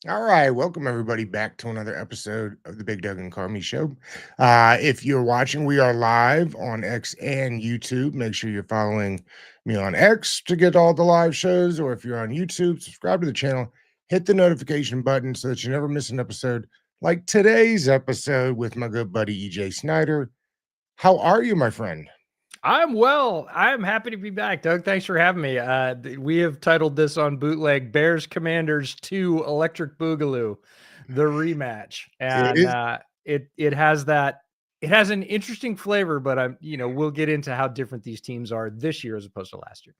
All right, welcome everybody back to another episode of the Big Doug and Carmi Show. If you're watching, we are live on X and YouTube. Make sure you're following me on X to get all the live shows, or if you're on YouTube, subscribe to the channel, hit the notification button so that you never miss an episode like today's episode with my good buddy EJ Snyder. How are you, my friend? I'm well. I'm happy to be back, Doug. Thanks for having me. We have titled this on Bootleg Bears Commanders 2 Electric Boogaloo, the rematch. It And is it has an interesting flavor, but we'll get into how different these teams are this year as opposed to last year.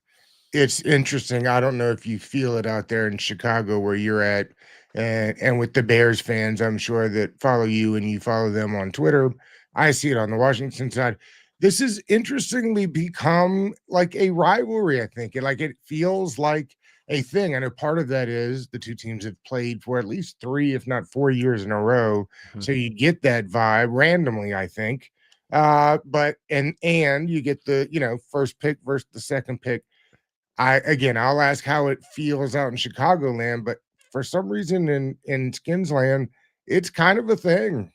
it's interesting. I don't know if you feel it out there in Chicago where you're at, and with the Bears fans, I'm sure that follow you and you follow them on Twitter. I see it on the Washington side. This has interestingly become like a rivalry, I think. It feels like a thing. I know part of that is the two teams have played for at least 3, if not 4 years in a row. Mhm. So you get that vibe randomly, I think. But and you get the first pick versus the second pick. I'll ask how it feels out in Chicagoland, but for some reason in Skinsland, it's kind of a thing.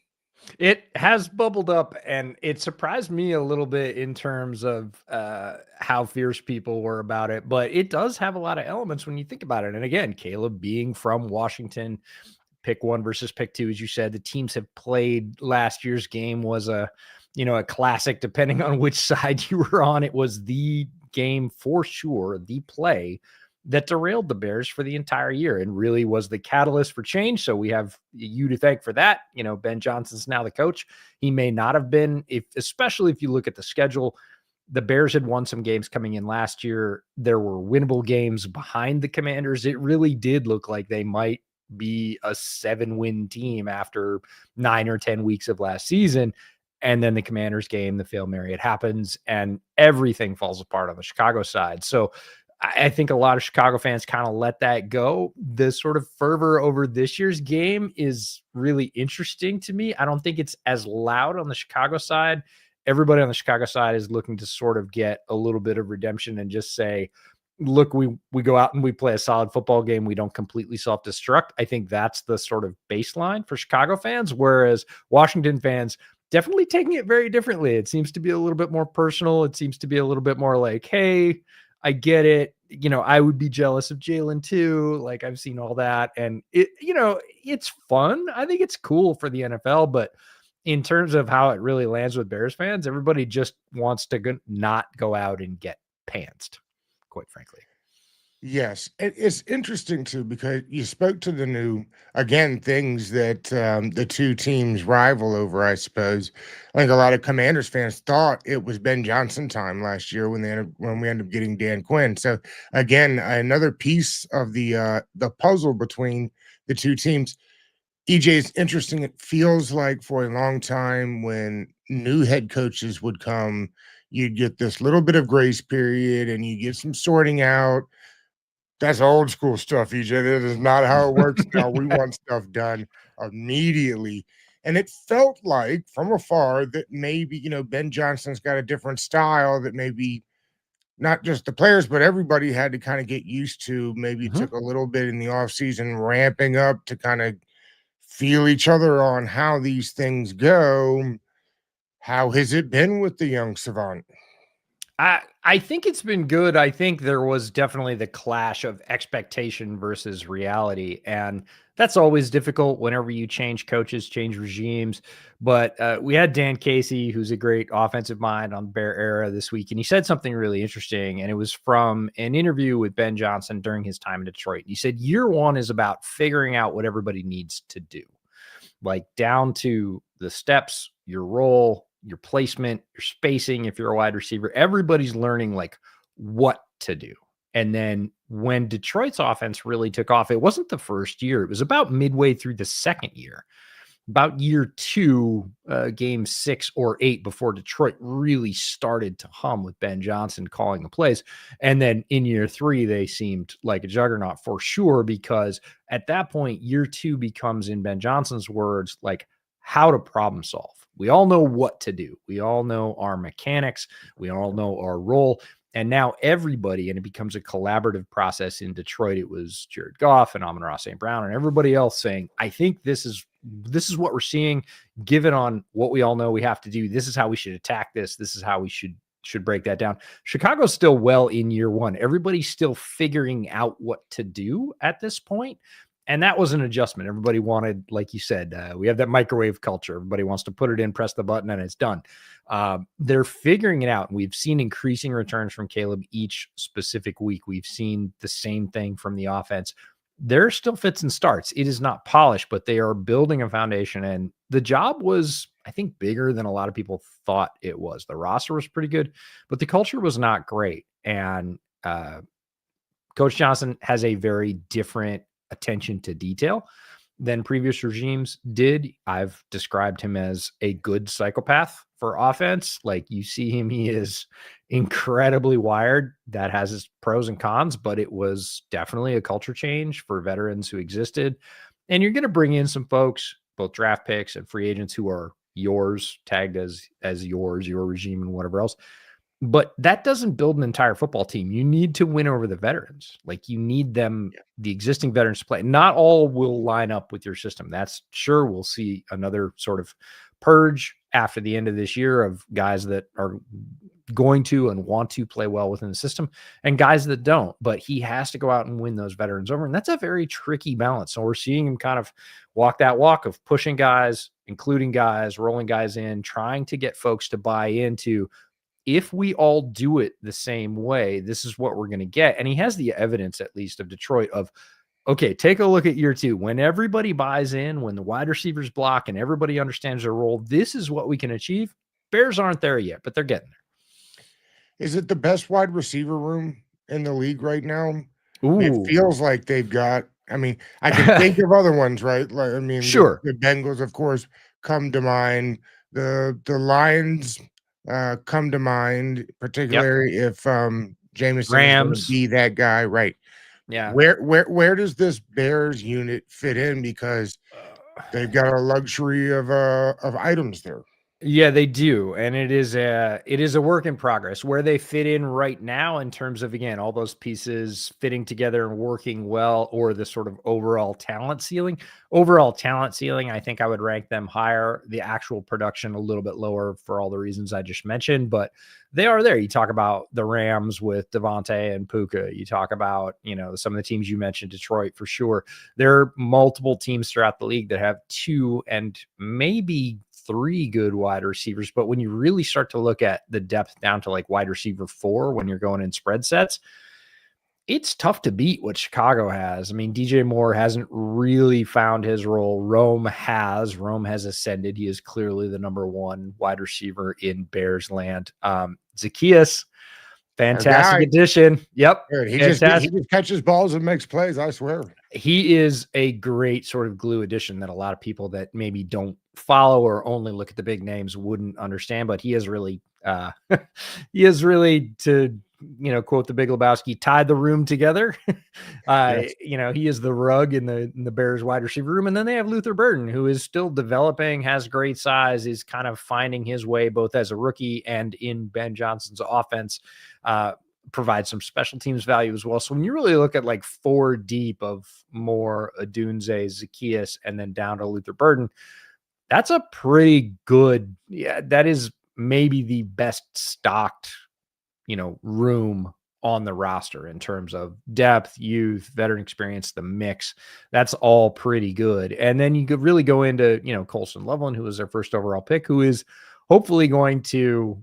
It has bubbled up, and it surprised me a little bit in terms of how fierce people were about it. But it does have a lot of elements when you think about it. And again, Caleb being from Washington, pick one versus pick two, as you said, the teams have played. Last year's game was a classic. Depending on which side you were on, it was the game for sure, the play that derailed the Bears for the entire year and really was the catalyst for change. So we have you to thank for that. Ben Johnson's now the coach. He may not have been, especially if you look at the schedule. The Bears had won some games coming in last year. There were winnable games behind the Commanders. It really did look like they might be a 7-win team after 9 or 10 weeks of last season. And then the Commanders game, the Fail Mary, it happens, and everything falls apart on the Chicago side. So I think a lot of Chicago fans kind of let that go. The sort of fervor over this year's game is really interesting to me. I don't think it's as loud on the Chicago side. Everybody on the Chicago side is looking to sort of get a little bit of redemption and just say, look, we go out and we play a solid football game. We don't completely self-destruct. I think that's the sort of baseline for Chicago fans, whereas Washington fans definitely taking it very differently. It seems to be a little bit more personal. It seems to be a little bit more like, hey, I get it. I would be jealous of Jalen too. Like I've seen all that, and it's fun. I think it's cool for the NFL, but in terms of how it really lands with Bears fans, everybody just wants to not go out and get pantsed, quite frankly. Yes, it's interesting too because you spoke to the new again things that the two teams rival over. I suppose I think a lot of Commanders fans thought it was Ben Johnson time last year when we ended up getting Dan Quinn. So again, another piece of the puzzle between the two teams. EJ is interesting. It feels like for a long time when new head coaches would come, you'd get this little bit of grace period and you get some sorting out. That's old school stuff, EJ. That is not how it works now. We want stuff done immediately. And it felt like from afar that maybe, Ben Johnson's got a different style that maybe not just the players, but everybody had to kind of get used to. Maybe it Mhm. took a little bit in the offseason ramping up to kind of feel each other on how these things go. How has it been with the young savant? I think it's been good. I think there was definitely the clash of expectation versus reality, and that's always difficult whenever you change coaches, change regimes. But we had Dan Casey, who's a great offensive mind on Bear Era this week, and he said something really interesting, and it was from an interview with Ben Johnson during his time in Detroit. He said, "Year one is about figuring out what everybody needs to do, like down to the steps, your role, your placement, your spacing. If you're a wide receiver, everybody's learning like what to do." And then when Detroit's offense really took off, it wasn't the first year, it was about midway through the second year. About year two, game 6 or 8, before Detroit really started to hum with Ben Johnson calling the plays. And then in year three, they seemed like a juggernaut for sure, because at that point, year two becomes, in Ben Johnson's words, like how to problem solve. We all know what to do. We all know our mechanics. We all know our role. And now everybody, and it becomes a collaborative process in Detroit. It was Jared Goff and Amon-Ra St. Brown and everybody else saying, I think this is what we're seeing, given on what we all know we have to do. This is how we should attack this. This is how we should break that down. Chicago's still well in year one. Everybody's still figuring out what to do at this point. And that was an adjustment. Everybody wanted, like you said, we have that microwave culture. Everybody wants to put it in, press the button, and it's done. They're figuring it out. And we've seen increasing returns from Caleb each specific week. We've seen the same thing from the offense. There are still fits and starts. It is not polished, but they are building a foundation. And the job was, I think, bigger than a lot of people thought it was. The roster was pretty good, but the culture was not great. And Coach Johnson has a very different attention to detail than previous regimes did. I've described him as a good psychopath for offense. Like, you see him, he is incredibly wired. That has its pros and cons, but it was definitely a culture change for veterans who existed. And you're going to bring in some folks, both draft picks and free agents, who are yours, tagged as yours, your regime, and whatever else. But that doesn't build an entire football team. You need to win over the veterans. Like, you need them, the existing veterans, to play. Not all will line up with your system. That's sure. We'll see another sort of purge after the end of this year of guys that are going to and want to play well within the system and guys that don't. But he has to go out and win those veterans over. And that's a very tricky balance. So we're seeing him kind of walk that walk of pushing guys, including guys, rolling guys in, trying to get folks to buy into, if we all do it the same way, this is what we're going to get. And he has the evidence, at least, of Detroit of, okay, take a look at year two. When everybody buys in, when the wide receivers block and everybody understands their role, this is what we can achieve. Bears aren't there yet, but they're getting there. Is it the best wide receiver room in the league right now? Ooh. It feels like they've got, I mean, I can think of other ones, right? Like, I mean, sure. The Bengals, of course, come to mind. The Lions come to mind, particularly if Jameson Rams is be that guy, right? Yeah. Where does this Bears unit fit in? Because they've got a luxury of items there. Yeah, they do. And it is a work in progress. Where they fit in right now in terms of, again, all those pieces fitting together and working well, or the sort of overall talent ceiling. I think I would rank them higher. The actual production a little bit lower for all the reasons I just mentioned, but they are there. You talk about the Rams with Devontae and Puka. You talk about, some of the teams you mentioned, Detroit for sure. There are multiple teams throughout the league that have 2 and maybe 3 good wide receivers. But when you really start to look at the depth down to like wide receiver 4, when you're going in spread sets, it's tough to beat what Chicago has. I mean, DJ Moore hasn't really found his role. Rome has ascended. He is clearly the number 1 wide receiver in Bears land. Zaccheaus, fantastic addition. Yep. He just catches balls and makes plays, I swear. He is a great sort of glue addition that a lot of people that maybe don't follow or only look at the big names wouldn't understand, but he is really to quote the Big Lebowski, tied the room together. Yes. He is the rug in the Bears wide receiver room. And then they have Luther Burden, who is still developing, has great size, is kind of finding his way both as a rookie and in Ben Johnson's offense, provides some special teams value as well. So when you really look at like 4 deep of Moore, Odunze, Zaccheaus, and then down to Luther Burden, that's a pretty good, that is maybe the best stocked, room on the roster in terms of depth, youth, veteran experience, the mix. That's all pretty good. And then you could really go into, Colson Loveland, who was their first overall pick, who is hopefully going to,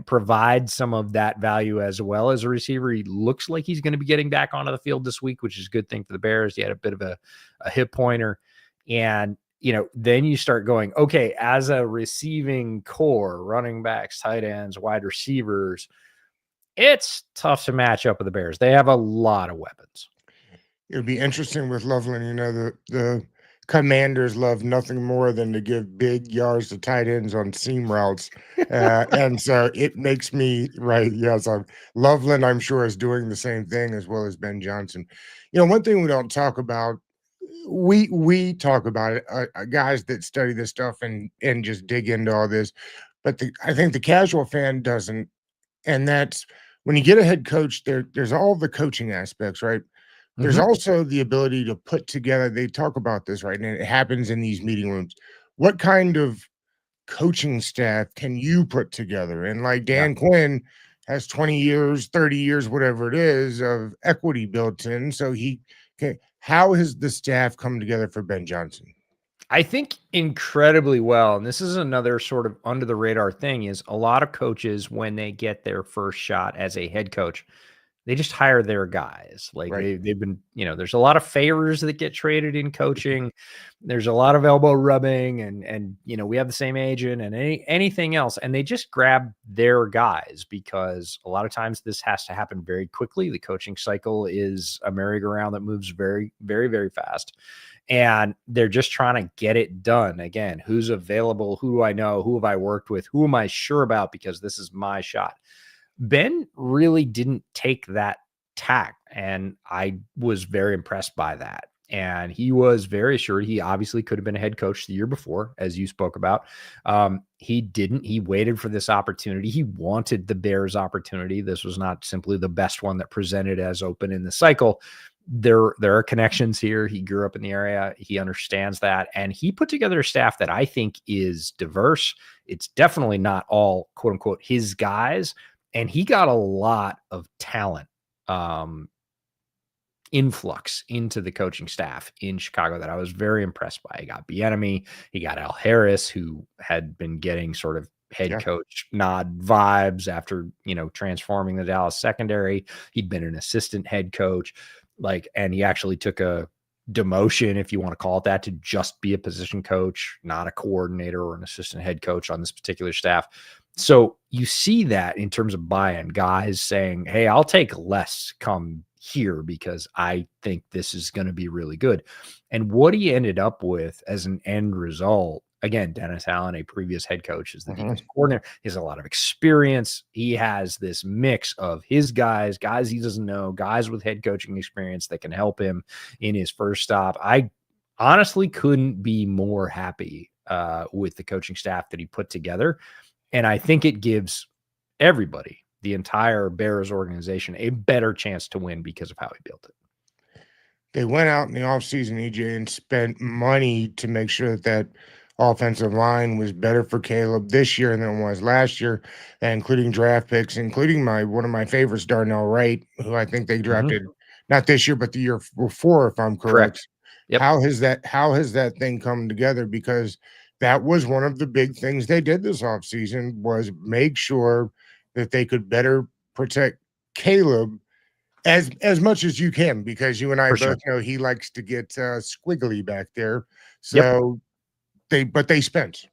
provide some of that value as well as a receiver. He looks like he's going to be getting back onto the field this week, which is a good thing for the Bears. He had a bit of a hip pointer. And, then you start going, okay, as a receiving core, running backs, tight ends, wide receivers, it's tough to match up with the Bears. They have a lot of weapons. It would be interesting with Loveland. The Commanders love nothing more than to give big yards to tight ends on seam routes. And so it makes me, right, yes, Loveland, I'm sure, is doing the same thing, as well as Ben Johnson. One thing we don't talk about, we talk about it, guys that study this stuff and just dig into all this, but I think the casual fan doesn't, and that's when you get a head coach, there's all the coaching aspects, right? There's Mhm. also the ability to put together, they talk about this, right? And it happens in these meeting rooms. What kind of coaching staff can you put together? And like Yeah. Dan Quinn has 20 years, 30 years, whatever it is, of equity built in. So he can, how has the staff come together for Ben Johnson? I think incredibly well. And this is another sort of under the radar thing is a lot of coaches, when they get their first shot as a head coach, they just hire their guys. Like Right. they've been, there's a lot of favors that get traded in coaching. There's a lot of elbow rubbing and we have the same agent and anything else. And they just grab their guys because a lot of times this has to happen very quickly. The coaching cycle is a merry-go-round that moves very, very, very fast. And they're just trying to get it done. Again, who's available? Who do I know? Who have I worked with? Who am I sure about? Because this is my shot. Ben really didn't take that tack, and I was very impressed by that. And he was very assured. He obviously could have been a head coach the year before, as you spoke about. He didn't. He waited for this opportunity. He wanted the Bears opportunity. This was not simply the best one that presented as open in the cycle. There are connections here. He grew up in the area. He understands that. And he put together a staff that I think is diverse. It's definitely not all quote unquote his guys, and he got a lot of talent influx into the coaching staff in Chicago that I was very impressed by. He got Bieniemy, he got Al Harris, who had been getting sort of head Yeah. coach nod vibes after, transforming the Dallas secondary. He'd been an assistant head coach, and he actually took a demotion, if you want to call it that, to just be a position coach, not a coordinator or an assistant head coach on this particular staff. So you see that in terms of buy-in, guys saying, hey, I'll take less come here because I think this is going to be really good. And what he ended up with as an end result, again, Dennis Allen, a previous head coach, is the defensive coordinator. He has a lot of experience. He has this mix of his guys he doesn't know, guys with head coaching experience that can help him in his first stop. I honestly couldn't be more happy with the coaching staff that he put together. And I think it gives everybody, the entire Bears organization, a better chance to win because of how he built it. They went out in the offseason, EJ, and spent money to make sure that offensive line was better for Caleb this year than it was last year, including draft picks, including one of my favorites, Darnell Wright, who I think they drafted not this year, but the year before, if I'm correct. Yep. How has that thing come together? Because that was one of the big things they did this offseason was make sure that they could better protect Caleb as much as you can, because you and I both know he likes to get squiggly back there. So they spent.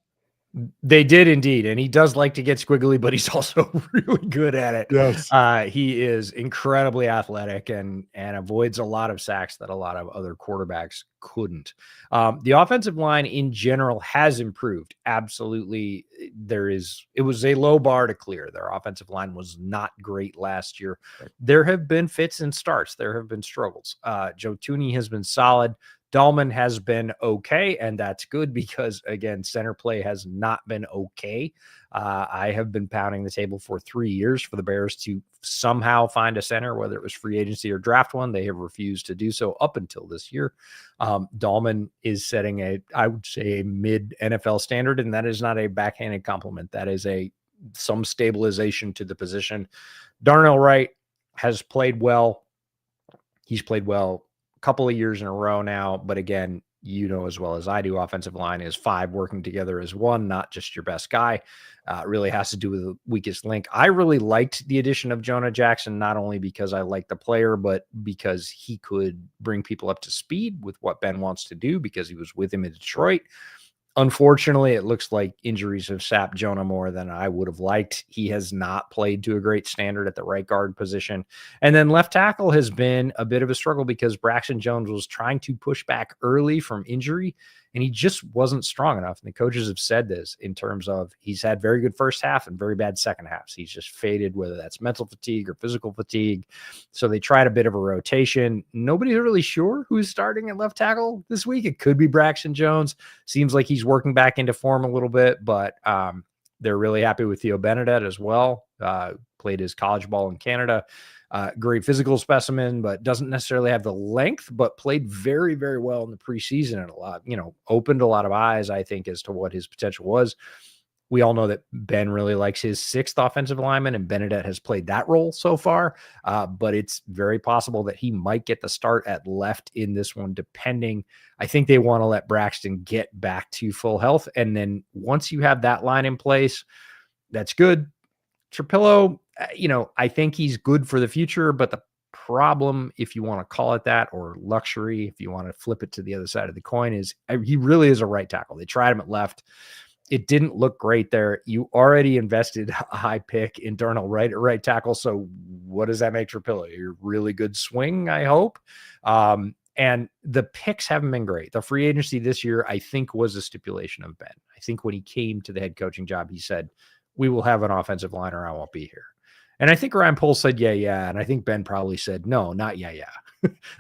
They did indeed, and he does like to get squiggly, but he's also really good at it. Yes. He is incredibly athletic and avoids a lot of sacks that a lot of other quarterbacks couldn't. The offensive line in general has improved. Absolutely. It was a low bar to clear. Their offensive line was not great last year. There have been fits and starts. There have been struggles. Joe Thuney has been solid. Dahlman has been okay, and that's good because, again, center play has not been okay. I have been pounding the table for 3 years for the Bears to somehow find a center, whether it was free agency or draft one. They have refused to do so up until this year. Dahlman is setting I would say, a mid NFL standard, and that is not a backhanded compliment. That is some stabilization to the position. Darnell Wright has played well. He's played well couple of years in a row now. But again, as well as I do, offensive line is 5 working together as one, not just your best guy. It really has to do with the weakest link. I really liked the addition of Jonah Jackson, not only because I like the player, but because he could bring people up to speed with what Ben wants to do because he was with him in Detroit. Unfortunately, it looks like injuries have sapped Jonah more than I would have liked. He has not played to a great standard at the right guard position. And then left tackle has been a bit of a struggle because Braxton Jones was trying to push back early from injury, and he just wasn't strong enough. And the coaches have said this in terms of he's had very good first half and very bad second halves. He's just faded, whether that's mental fatigue or physical fatigue. So they tried a bit of a rotation. Nobody's really sure who's starting at left tackle this week. It could be Braxton Jones. Seems like he's working back into form a little bit, but they're really happy with Theo Benedett as well. played his college ball in Canada. Great physical specimen, but doesn't necessarily have the length, but played very, very well in the preseason and opened a lot of eyes, I think, as to what his potential was. We all know that Ben really likes his sixth offensive lineman, and Benedette has played that role so far. But it's very possible that he might get the start at left in this one, depending. I think they want to let Braxton get back to full health. And then once you have that line in place, that's good. Trapillo, I think he's good for the future, but the problem, if you want to call it that, or luxury, if you want to flip it to the other side of the coin, is he really is a right tackle. They tried him at left. It didn't look great there. You already invested a high pick in Darnell Wright at right tackle. So what does that make Trapillo? You're really good swing, I hope. And the picks haven't been great. The free agency this year, I think, was a stipulation of Ben. I think when he came to the head coaching job, he said, we will have an offensive line or I won't be here. And I think Ryan Poles said, yeah. And I think Ben probably said, no, not yeah.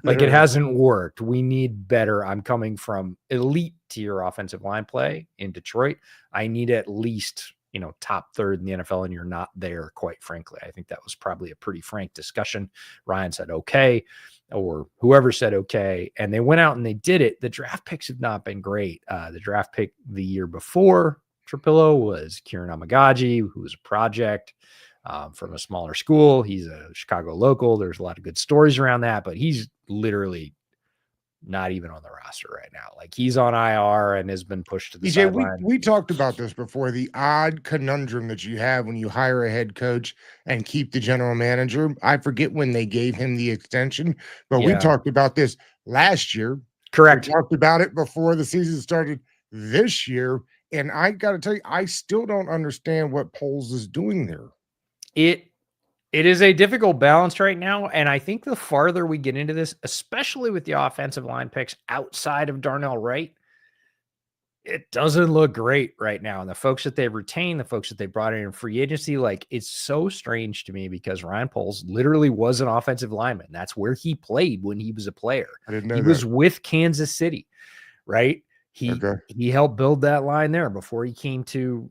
Like it hasn't worked. We need better. I'm coming from elite tier offensive line play in Detroit. I need at least, top third in the NFL, and you're not there, quite frankly. I think that was probably a pretty frank discussion. Ryan said, okay, or whoever said, okay. And they went out and they did it. The draft picks have not been great. The draft pick the year before Trapillo was Kieran Amagaji, who was a project from a smaller school. He's a Chicago local. There's a lot of good stories around that, but he's literally not even on the roster right now. Like he's on IR and has been pushed to the sideline. We talked about this before, the odd conundrum that you have when you hire a head coach and keep the general manager. I forget when they gave him the extension, but we talked about this last year. Correct. We talked about it before the season started this year. And I got to tell you, I still don't understand what Poles is doing there. It is a difficult balance right now. And I think the farther we get into this, especially with the offensive line picks outside of Darnell Wright, it doesn't look great right now. And the folks that they've retained, the folks that they brought in free agency, like it's so strange to me because Ryan Poles literally was an offensive lineman. That's where he played when he was a player. I didn't know he that. was with Kansas City, right? He helped build that line there before he came to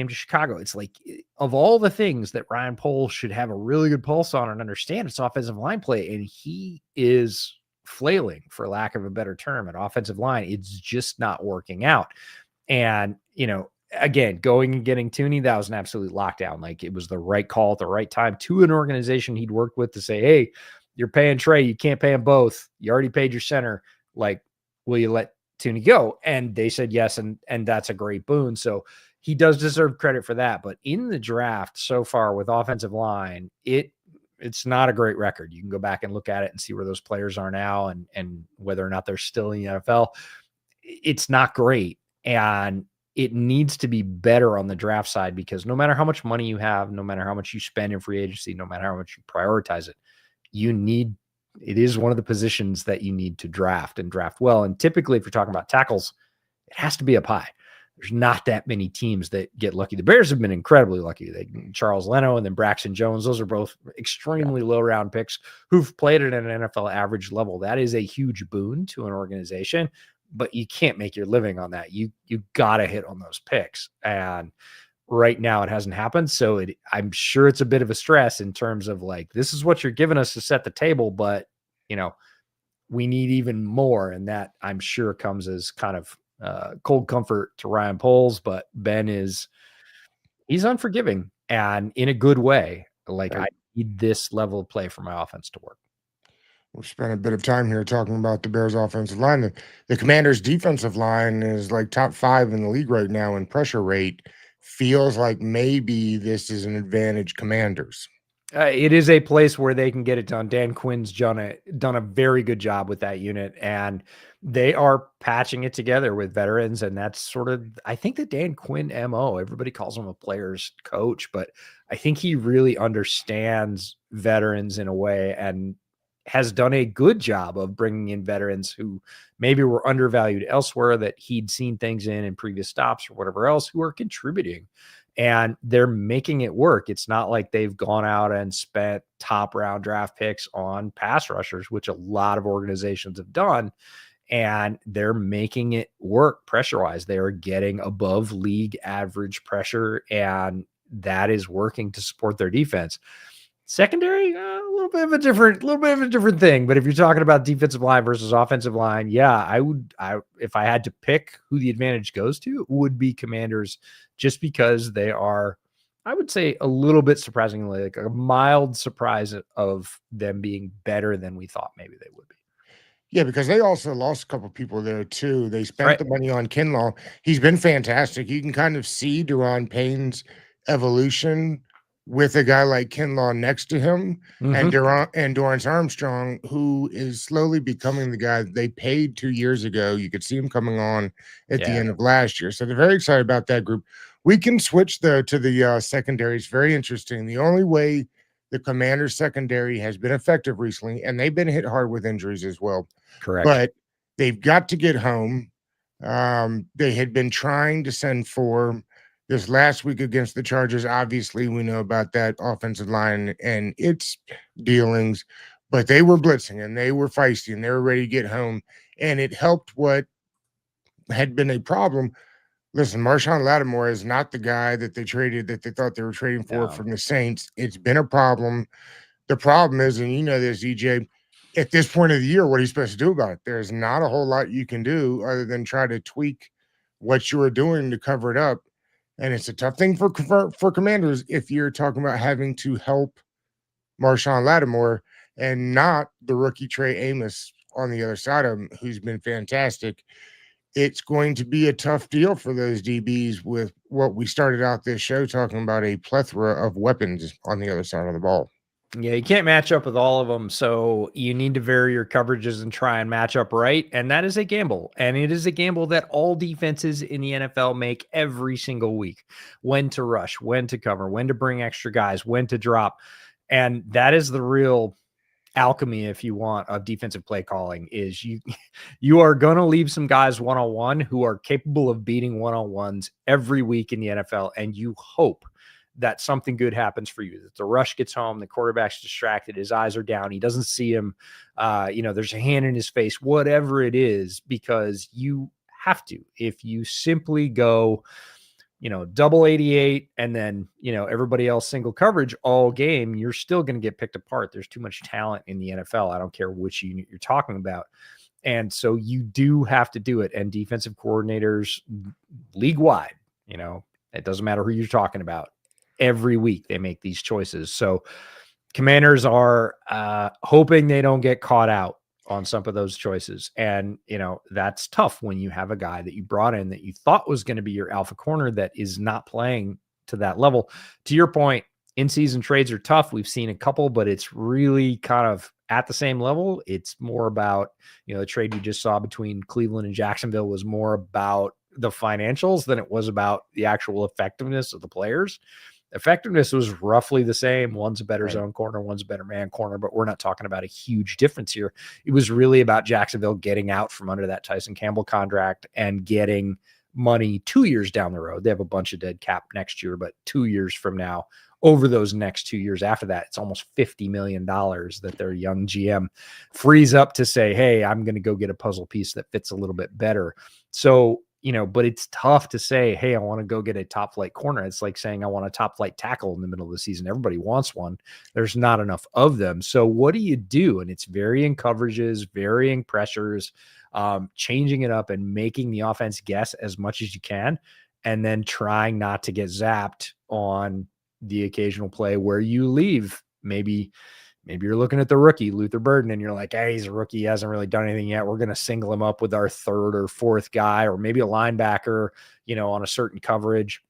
Chicago. It's like, of all the things that Ryan Poles should have a really good pulse on and understand, it's offensive line play, and he is flailing, for lack of a better term, at offensive line. It's just not working out. And again, going and getting Thuney, that was an absolute lockdown. Like it was the right call at the right time to an organization he'd worked with to say, hey, you're paying Trey, you can't pay them both. You already paid your center. Like, will you let Thuney go? And they said yes, and that's a great boon. So he does deserve credit for that. But in the draft so far with offensive line, it's not a great record. You can go back and look at it and see where those players are now and whether or not they're still in the NFL. It's not great. And it needs to be better on the draft side, because no matter how much money you have, no matter how much you spend in free agency, no matter how much you prioritize it, it is one of the positions that you need to draft and draft well. And typically, if you're talking about tackles, it has to be up high. There's not that many teams that get lucky. The Bears have been incredibly lucky. Charles Leno and then Braxton Jones, those are both extremely low round picks who've played at an NFL average level. That is a huge boon to an organization, but you can't make your living on that. You got to hit on those picks. And right now it hasn't happened. So I'm sure it's a bit of a stress in terms of like, this is what you're giving us to set the table, but we need even more. And that I'm sure comes as kind of cold comfort to Ryan Poles, but Ben he's unforgiving and in a good way. Like I need this level of play for my offense to work. We've spent a bit of time here talking about the Bears offensive line. The Commanders defensive line is like top 5 in the league right now in pressure rate. Feels like maybe this is an advantage Commanders. It is a place where they can get it done. Dan Quinn's done a very good job with that unit, and they are patching it together with veterans. And that's sort of, I think, the Dan Quinn MO. Everybody calls him a player's coach, but I think he really understands veterans in a way and has done a good job of bringing in veterans who maybe were undervalued elsewhere, that he'd seen things in previous stops or whatever else, who are contributing. And they're making it work. It's not like they've gone out and spent top round draft picks on pass rushers, which a lot of organizations have done. And they're making it work pressure wise. They are getting above league average pressure, and that is working to support their defense. Secondary, a little bit of a different thing. But if you're talking about defensive line versus offensive line, yeah, if I had to pick who the advantage goes to, it would be Commanders, just because they are, I would say, a little bit surprisingly, like a mild surprise of them being better than we thought maybe they would be. Yeah, because they also lost a couple people there too. They spent Right. the money on Kinlaw. He's been fantastic. You can kind of see Deron Payne's evolution with a guy like Kinlaw next to him, and Mhm. Dorrance Armstrong, who is slowly becoming the guy that they paid 2 years ago. You could see him coming on at the Yeah. end of last year. So they're very excited about that group. We can switch though to the secondary. It's very interesting. The only way the Commanders secondary has been effective recently, and they've been hit hard with injuries as well, Correct. but they've got to get home. They had been trying to send 4 this last week against the Chargers. Obviously, we know about that offensive line and its dealings, but they were blitzing and they were feisty and they were ready to get home. And it helped what had been a problem. Listen, Marshawn Lattimore is not the guy that they traded, that they thought they were trading for No. from the Saints. It's been a problem. The problem is, and you know this, EJ, at this point of the year, what are you supposed to do about it? There's not a whole lot you can do other than try to tweak what you are doing to cover it up. And it's a tough thing for Commanders if you're talking about having to help Marshawn Lattimore and not the rookie Trey Amos on the other side of him, who's been fantastic. It's going to be a tough deal for those DBs with what we started out this show talking about, a plethora of weapons on the other side of the ball. Yeah, you can't match up with all of them, so you need to vary your coverages and try and match up right, and that is a gamble, and it is a gamble that all defenses in the NFL make every single week. When to rush, when to cover, when to bring extra guys, when to drop, and that is the real alchemy, if you want, of defensive play calling. Is you are going to leave some guys one-on-one who are capable of beating one-on-ones every week in the NFL, and you hope that something good happens for you, that the rush gets home, the quarterback's distracted, his eyes are down, he doesn't see him, there's a hand in his face, whatever it is, because you have to. If you simply go, double 88 and then, everybody else single coverage all game, you're still going to get picked apart. There's too much talent in the NFL. I don't care which unit you're talking about. And so you do have to do it. And defensive coordinators league wide, it doesn't matter who you're talking about. Every week they make these choices. So Commanders are hoping they don't get caught out on some of those choices. And, that's tough when you have a guy that you brought in that you thought was going to be your alpha corner that is not playing to that level. To your point, in-season trades are tough. We've seen a couple, but it's really kind of at the same level. It's more about, the trade you just saw between Cleveland and Jacksonville was more about the financials than it was about the actual effectiveness of the players. Effectiveness was roughly the same. One's a better zone corner, one's a better man corner, but we're not talking about a huge difference here. It was really about Jacksonville getting out from under that Tyson Campbell contract and getting money 2 years down the road. They have a bunch of dead cap next year, but 2 years from now, over those next 2 years after that, it's almost $50 million that their young GM frees up to say, hey, I'm going to go get a puzzle piece that fits a little bit better. So, but it's tough to say, hey, I want to go get a top flight corner. It's like saying I want a top flight tackle in the middle of the season. Everybody wants one. There's not enough of them. So what do you do? And it's varying coverages, varying pressures, changing it up and making the offense guess as much as you can, and then trying not to get zapped on the occasional play where you leave. Maybe you're looking at the rookie, Luther Burden, and you're like, hey, he's a rookie. He hasn't really done anything yet. We're going to single him up with our third or fourth guy, or maybe a linebacker, on a certain coverage.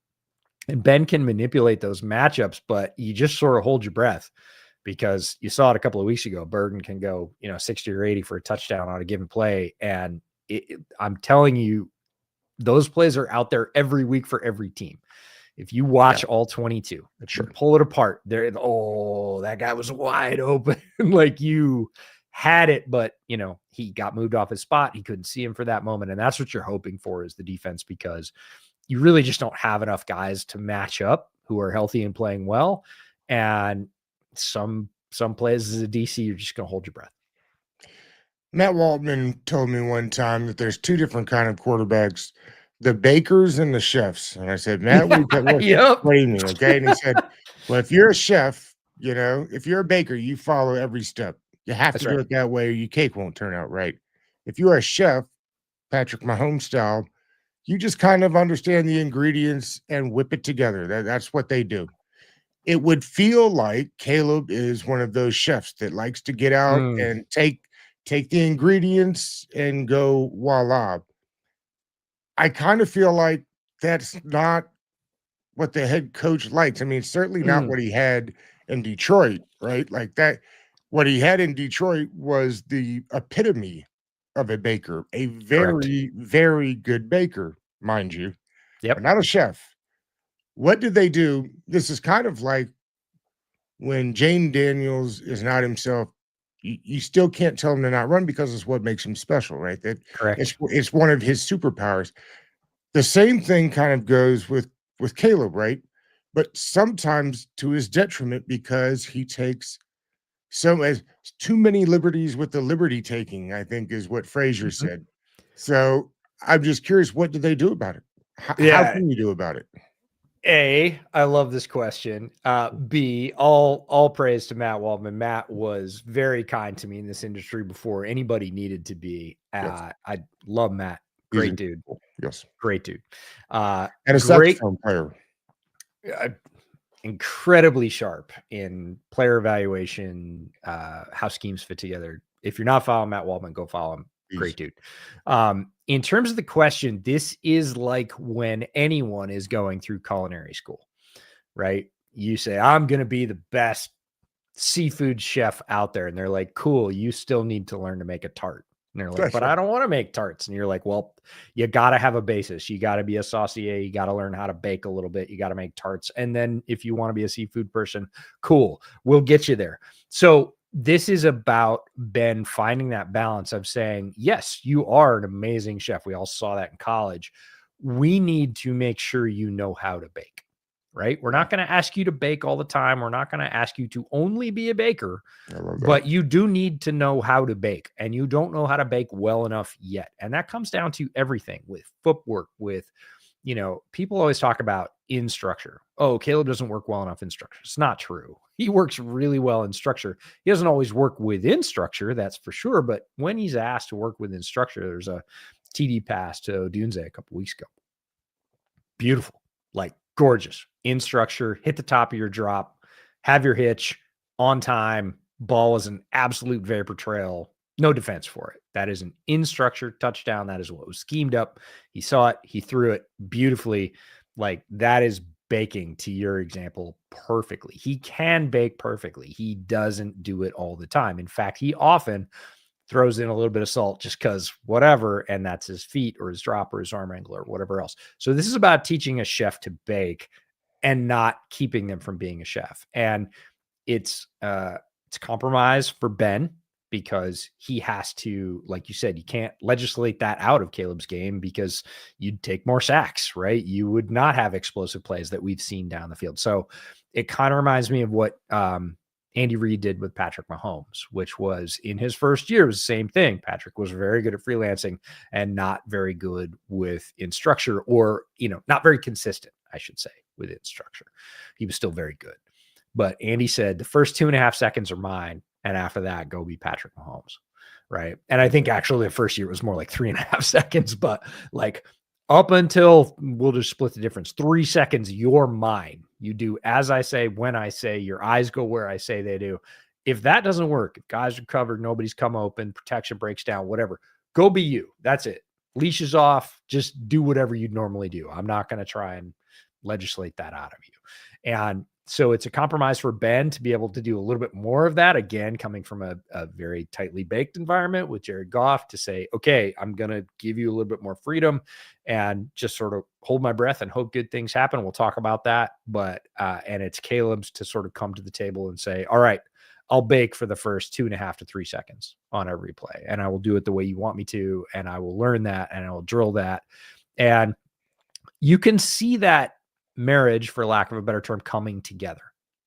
And Ben can manipulate those matchups, but you just sort of hold your breath because you saw it a couple of weeks ago. Burden can go, 60 or 80 for a touchdown on a given play. And I'm telling you, those plays are out there every week for every team. If you watch all 22, if you pull it apart, that guy was wide open. Like you had it, but he got moved off his spot. He couldn't see him for that moment. And that's what you're hoping for is the defense, because you really just don't have enough guys to match up who are healthy and playing well. And some plays as a DC, you're just going to hold your breath. Matt Waldman told me one time that there's two different kind of quarterbacks. the bakers and the chefs. And I said, Matt, Yep. what do you mean? Okay. And he said, well, if you're a chef, you know, if you're a baker, you follow every step. You have That's to do right. it that way, or your cake won't turn out right. If you're a chef, Patrick Mahomes style, you just kind of understand the ingredients and whip it together. That's what they do. It would feel like Caleb is one of those chefs that likes to get out Mm, and take the ingredients and go voila. I kind of feel like that's not what the head coach likes. I mean, it's certainly not mm, what he had in Detroit, right? Like that, what he had in Detroit was the epitome of a baker, a correct. very, very good baker, mind you, but Yep. not a chef. What did they do? This is kind of like when Jane Daniels is not himself. You still can't tell him to not run because it's what makes him special, right? That Correct. it's one of his superpowers. The same thing kind of goes with Caleb, right? But sometimes to his detriment because he takes so as too many liberties with the liberty taking, I think is what Frazier Mhm. said. So I'm just curious, what do they do about it? How Yeah. can you do about it? A, I love this question. B, all praise to Matt Waldman. Matt was very kind to me in this industry before anybody needed to be. Yes, I love Matt. he's Great dude. incredible. Yes, Great dude. and a Great, saxophone player. uh, incredibly sharp in player evaluation, how schemes fit together. If you're not following Matt Waldman, go follow him. Great He's dude. In terms of the question, this is like when anyone is going through culinary school, right? You say, I'm going to be the best seafood chef out there. And they're like, cool, you still need to learn to make a tart. And they're like, that's but right. I don't want to make tarts. And you're like, well, you got to have a basis. You got to be a saucier. You got to learn how to bake a little bit. You got to make tarts. And then if you want to be a seafood person, cool, we'll get you there. So this is about Ben finding that balance of saying, yes, you are an amazing chef. We all saw that in college. We need to make sure you know how to bake, right? We're Yeah, not going to ask you to bake all the time. We're not going to ask you to only be a baker, I love that. but you do need to know how to bake, and you don't know how to bake well enough yet. And that comes down to everything with footwork, with, people always talk about in structure. Oh, Caleb doesn't work well enough in structure. It's not true. He works really well in structure. He doesn't always work within structure, that's for sure. But when he's asked to work within structure, there's a TD pass to Odunze a couple weeks ago. Beautiful, like gorgeous in structure, hit the top of your drop, have your hitch on time. Ball is an absolute vapor trail. No defense for it. That is an in structure touchdown. That is what was schemed up. He saw it. He threw it beautifully. Like that is baking, to your example, perfectly. He can bake perfectly. He doesn't do it all the time. In fact, he often throws in a little bit of salt just because whatever, and that's his feet or his drop or his arm angle or whatever else. So this is about teaching a chef to bake and not keeping them from being a chef. And it's compromise for Ben because he has to, like you said, you can't legislate that out of Caleb's game because you'd take more sacks, right? You would not have explosive plays that we've seen down the field. So it kind of reminds me of what Andy Reid did with Patrick Mahomes, which was in his first year, it was the same thing. Patrick was very good at freelancing and not very good with in structure, or, not very consistent, I should say, with in structure. He was still very good. But Andy said the first 2.5 seconds are mine. And after that, go be Patrick Mahomes. Right. And I think actually the first year it was more like 3.5 seconds, but like up until, we'll just split the difference, 3 seconds, you're mine. You do as I say, when I say, your eyes go where I say they do. If that doesn't work, if guys are covered, nobody's come open, protection breaks down, whatever, go be you. That's it. Leash is off. Just do whatever you'd normally do. I'm not going to try and legislate that out of you. And so it's a compromise for Ben to be able to do a little bit more of that. Again, coming from a very tightly baked environment with Jared Goff, to say, okay, I'm going to give you a little bit more freedom and just sort of hold my breath and hope good things happen. We'll talk about that. But, and it's Caleb's to sort of come to the table and say, all right, I'll bake for the first 2.5 to 3 seconds on every play. And I will do it the way you want me to. And I will learn that and I will drill that. And you can see that marriage, for lack of a better term, coming together.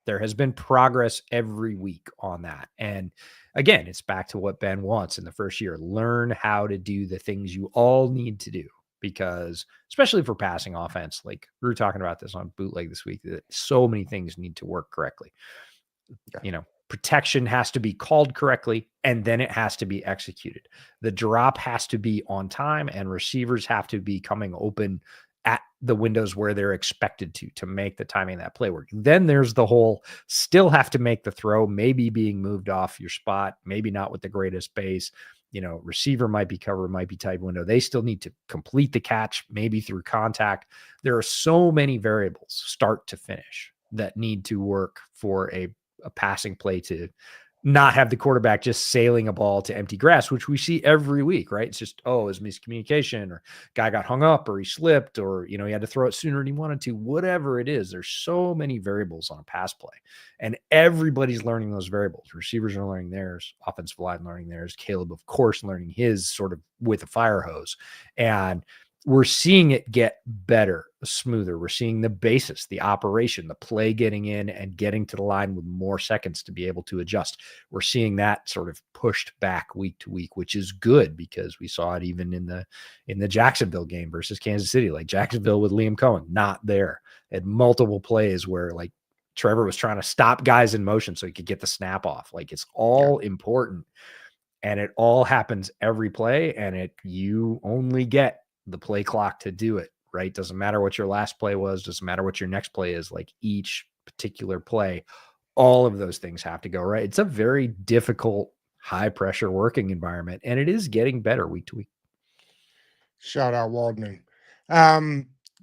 There has been progress every week on that. And again, it's back to what Ben wants in the first year. Learn how to do the things you all need to do, because especially for passing offense, like we were talking about this on Bootleg this week, that so many things need to work correctly. Protection has to be called correctly, and then it has to be executed. The drop has to be on time, and receivers have to be coming open at the windows where they're expected to make the timing of that play work. Then there's the whole still have to make the throw, maybe being moved off your spot, maybe not with the greatest pace. Receiver might be covered, might be tight window. They still need to complete the catch, maybe through contact. There are so many variables, start to finish, that need to work for a passing play to not have the quarterback just sailing a ball to empty grass, which we see every week, right? It's just, it's miscommunication, or guy got hung up, or he slipped, or, he had to throw it sooner than he wanted to, whatever it is. There's so many variables on a pass play, and everybody's learning those variables. Receivers are learning theirs, offensive line learning theirs, Caleb, of course, learning his sort of with a fire hose. And we're seeing it get better, smoother. We're seeing the basis, the operation, the play getting in and getting to the line with more seconds to be able to adjust. We're seeing that sort of pushed back week to week, which is good, because we saw it even in the Jacksonville game versus Kansas City. Like Jacksonville with Liam Cohen, not there. Had multiple plays where like Trevor was trying to stop guys in motion so he could get the snap off. Like it's all important, and it all happens every play, and you only get the play clock to do it, right? Doesn't matter what your last play was, doesn't matter what your next play is. Like each particular play, all of those things have to go right. It's a very difficult, high pressure working environment, and it is getting better week to week. Shout out Waldman.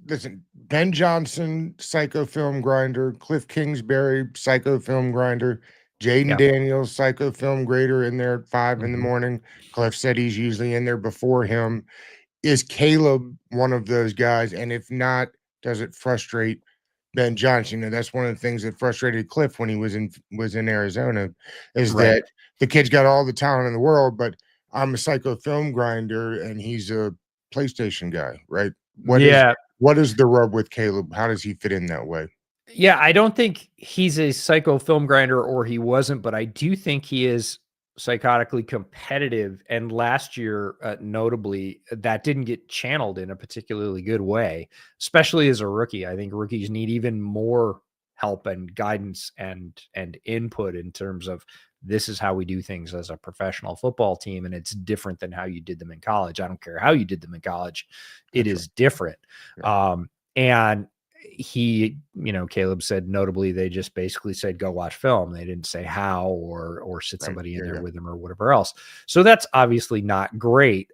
Listen, Ben Johnson, psycho film grinder, Cliff Kingsbury, psycho film grinder, Jaden Daniels, psycho film grader in there at 5 in the morning. Cliff said he's usually in there before him. Is Caleb one of those guys? And if not, does it frustrate Ben Johnson? And that's one of the things that frustrated Cliff when he was in Arizona, is that the kid's got all the talent in the world, but I'm a psycho film grinder and he's a PlayStation guy, right? What is the rub with Caleb? How does he fit in that way? Yeah, I don't think he's a psycho film grinder, or he wasn't, but I do think he is psychotically competitive. And last year, notably, that didn't get channeled in a particularly good way, especially as a rookie. I think rookies need even more help and guidance and input in terms of, this is how we do things as a professional football team, and it's different than how you did them in college. I don't care how you did them in college. It is different. And he, Caleb said notably, they just basically said, go watch film. They didn't say how or sit somebody in there with him or whatever else. So that's obviously not great.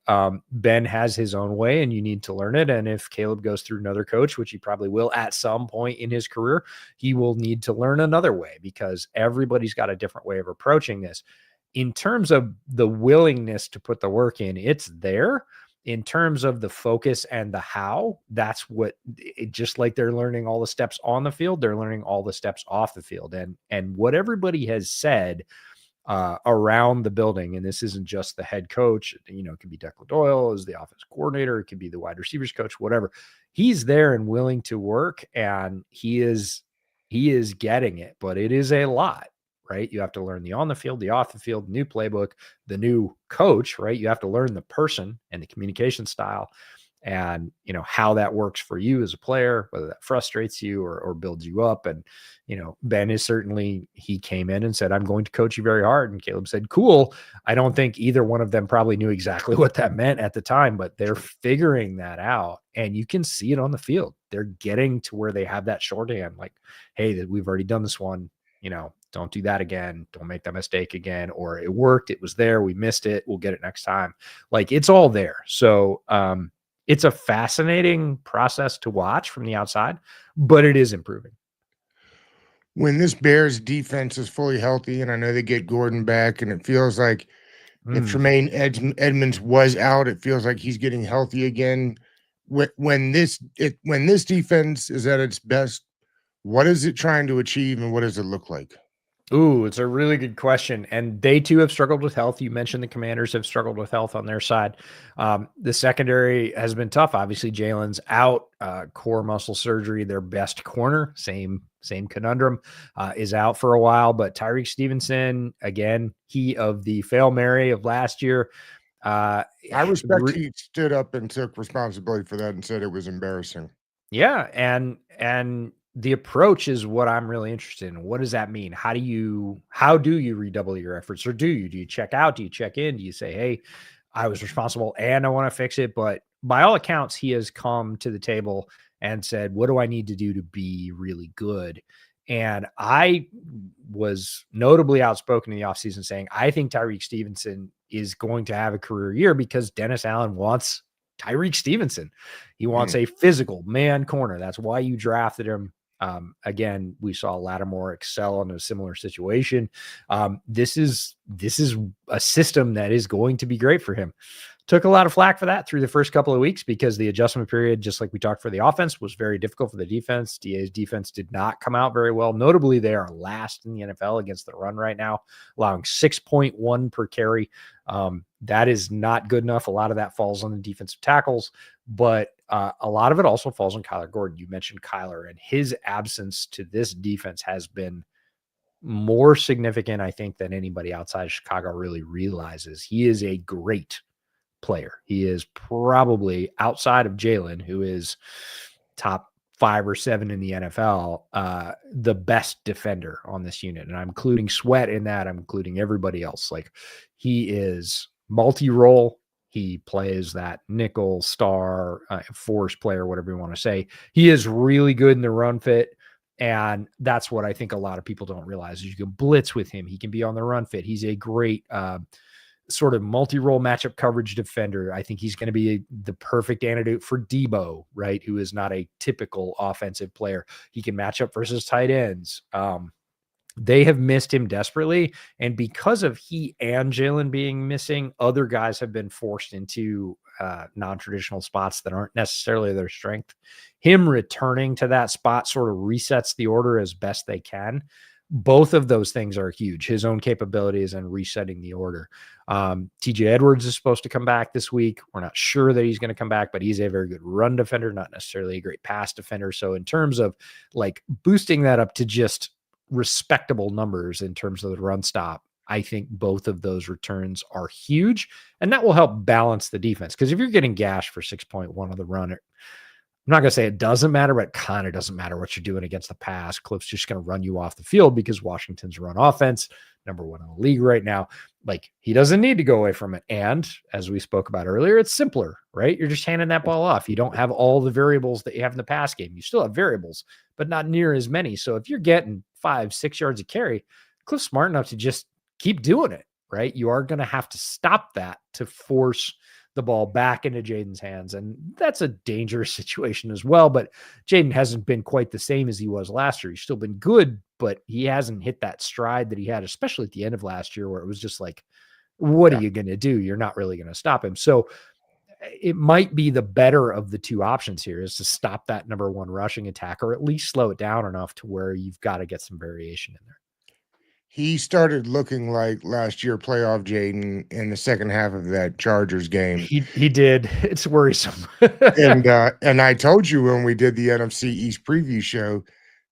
Ben has his own way, and you need to learn it. And if Caleb goes through another coach, which he probably will at some point in his career, he will need to learn another way, because everybody's got a different way of approaching this. In terms of the willingness to put the work in, it's there. In terms of the focus and the how, that's just like they're learning all the steps on the field, they're learning all the steps off the field. And what everybody has said around the building, and this isn't just the head coach, it could be Declan Doyle as the offensive coordinator, it could be the wide receivers coach, whatever. He's there and willing to work, and he is getting it, but it is a lot. Right? You have to learn the on the field, the off the field, new playbook, the new coach, right? You have to learn the person and the communication style, and, how that works for you as a player, whether that frustrates you or builds you up. And, Ben is certainly, he came in and said, I'm going to coach you very hard. And Caleb said, cool. I don't think either one of them probably knew exactly what that meant at the time, but they're figuring that out, and you can see it on the field. They're getting to where they have that shorthand, like, hey, we've already done this one, don't do that again. Don't make that mistake again. Or it worked. It was there. We missed it. We'll get it next time. Like, it's all there. So it's a fascinating process to watch from the outside, but it is improving. When this Bears defense is fully healthy, and I know they get Gordon back, and it feels like if Tremaine Edmonds was out, it feels like he's getting healthy again. When this defense is at its best, what is it trying to achieve, and what does it look like? Ooh, it's a really good question. And they too have struggled with health. You mentioned the Commanders have struggled with health on their side. The secondary has been tough. Obviously, Jalen's out, core muscle surgery. Their best corner, same conundrum, is out for a while. But Tyreek Stevenson, again, he of the Fail Mary of last year, I respect he stood up and took responsibility for that and said it was embarrassing. Yeah, and the approach is what I'm really interested in. What does that mean? How do you redouble your efforts, or do you check out? Do you check in? Do you say, "Hey, I was responsible and I want to fix it"? But by all accounts, he has come to the table and said, "What do I need to do to be really good?" And I was notably outspoken in the offseason saying, I think Tyreek Stevenson is going to have a career year because Dennis Allen wants Tyreek Stevenson. He wants a physical man corner. That's why you drafted him. Again, we saw Lattimore excel in a similar situation. This is a system that is going to be great for him. Took a lot of flack for that through the first couple of weeks because the adjustment period, just like we talked for the offense, was very difficult for the defense. DA's defense did not come out very well. Notably, they are last in the NFL against the run right now, allowing 6.1 per carry. That is not good enough. A lot of that falls on the defensive tackles, but a lot of it also falls on Kyler Gordon. You mentioned Kyler, and his absence to this defense has been more significant, I think, than anybody outside of Chicago really realizes. He is a great player. He is probably, outside of Jalen, who is top 5 or 7 in the NFL, the best defender on this unit. And I'm including Sweat in that. I'm including everybody else. Like, he is multi-role. He plays that nickel, star, force player, whatever you want to say. He is really good in the run fit. And that's what I think a lot of people don't realize is you can blitz with him. He can be on the run fit. He's a great sort of multi-role matchup coverage defender. I think he's going to be the perfect antidote for Debo, right? Who is not a typical offensive player. He can match up versus tight ends. They have missed him desperately. And because of he and Jalen being missing, other guys have been forced into non-traditional spots that aren't necessarily their strength. Him returning to that spot sort of resets the order as best they can. Both of those things are huge. His own capabilities and resetting the order. TJ Edwards is supposed to come back this week. We're not sure that he's going to come back, but he's a very good run defender, not necessarily a great pass defender. So in terms of like boosting that up to just respectable numbers in terms of the run stop, I think both of those returns are huge, and that will help balance the defense. Because if you're getting gashed for 6.1 on the run, I'm not going to say it doesn't matter, but it kind of doesn't matter what you're doing against the pass. Cliff's just going to run you off the field because Washington's run offense, number 1 in the league right now. Like, he doesn't need to go away from it. And as we spoke about earlier, it's simpler, right? You're just handing that ball off. You don't have all the variables that you have in the pass game. You still have variables, but not near as many. So if you're getting 5-6 yards of carry, Cliff's smart enough to just keep doing it, right? You are going to have to stop that to force the ball back into Jaden's hands. And that's a dangerous situation as well. But Jaden hasn't been quite the same as he was last year. He's still been good, but he hasn't hit that stride that he had, especially at the end of last year, where it was just like, what are you going to do? You're not really going to stop him. So it might be the better of the two options here is to stop that number 1 rushing attack, or at least slow it down enough to where you've got to get some variation in there. He started looking like last year playoff Jaden in the second half of that Chargers game. He did. It's worrisome. and I told you when we did the NFC East preview show,